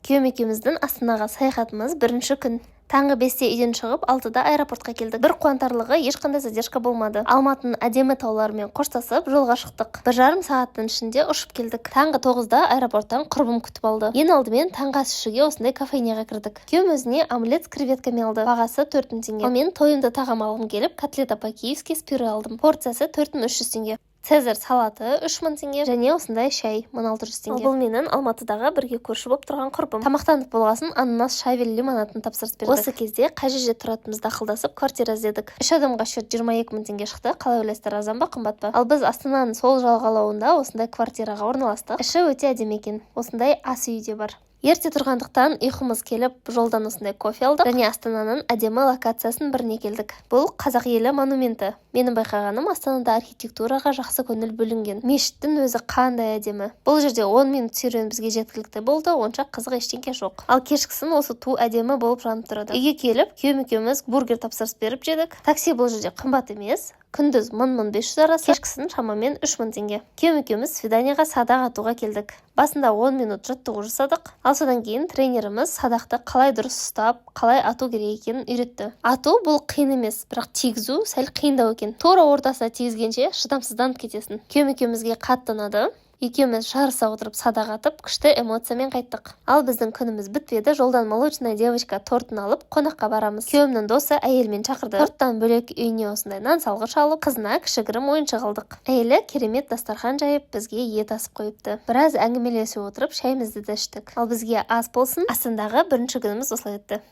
Күйеуім екеуміздің Астанаға саяхатымыз бірінші күн. Таңғы 5-те үйден шығып, 6-да аэропортқа келдік. Бір қуантарлығы ешқандай задержка болмады. Алматының әдемі тауларымен қоштасып, жолға шықтық. 1,5 сағаттың ішінде ұшып келдік. Таңғы 9-да аэропорттан құрбым күтіп алды. Ең алдымен таңғы ас ішуге осындай кафенеға кірдік. Күйеуім өзіне омлет с креветками алды. Бағасы 4 мың теңге. Ал мен тойымды тағам алғым келіп, котлета по-киевски с пюре алдым. Порциясы 4300 теңге. Цезарь салаты 3000 теңге және осындай шай 1600 теңге. Бұл менің Алматыдағы бірге көрші болып тұрған құрбым. Тамақтанып болғасын ананас шай мен лимонадын тапсырыс бердік. Осы кезде қай жерде тұратынымызды ақылдасып квартира іздедік. 3 адамға счет 22 мың теңге шықты. Қалай ойлайсыздар, арзан ба қымбат па? Ал біз Астананың сол жағалауында осындай квартираға орналастық. Іші өте әдемі екен. Осындай ас үйі де бар. Ерте тұрғандықтан ұйқымыз келіп, жолдан осындай кофе алдық және Астананың әдемі локациясын біріне келдік. Бұл қазақ елі монументі. Менің байқағаным, Астанада архитектураға жақсы көңіл бөлінген. Мешіттің өзі қандай әдемі. Бұл жерде 10 минут серуен бізге жеткілікті болды, онша қызық ештеңе жоқ. Ал кешкісін осы ту әдемі болып жанып тұрады. Үйге келіп, күйеуім екеуміз бургер тапсырыс беріп жедік. Такси бұл жерде қымбат емес. Күндіз 1000-1500 арасы, кешкісін шамамен 3000 теңге. Күйеуім екеуміз свиданиеға садақ атуға келдік. Басында 10 минут жаттығу жасадық. Ал содан кейін тренеріміз садақты қалай дұрыс ұстап, қалай ату керек екенін үйретті. Ату бұл қиын емес, бірақ тигізу сәл қиындау екен. Тура ортасына тигізгенше шыдамсызданып кетесің. Күйеуім екеумізге қатты ұнады. Екеуміз жарыса отырып садақ атып, күшті эмоциямен қайттық. Ал біздің күніміз бітпеді. Жолдан молочная девочка тортын алып, қонаққа барамыз. Күйеуімнің досы әйелмен шақырды. Торттан бөлек үйіне осындай нан салғыш алып, қызына кішігірім ойыншық алдық. Әйелі керемет дастархан жайып, бізге ет асып қойыпты. Біраз әңгімелесіп отырып, шайымызды да іштік. Ал бізге ас болсын. Астанадағы бірінші күніміз осылай өтті.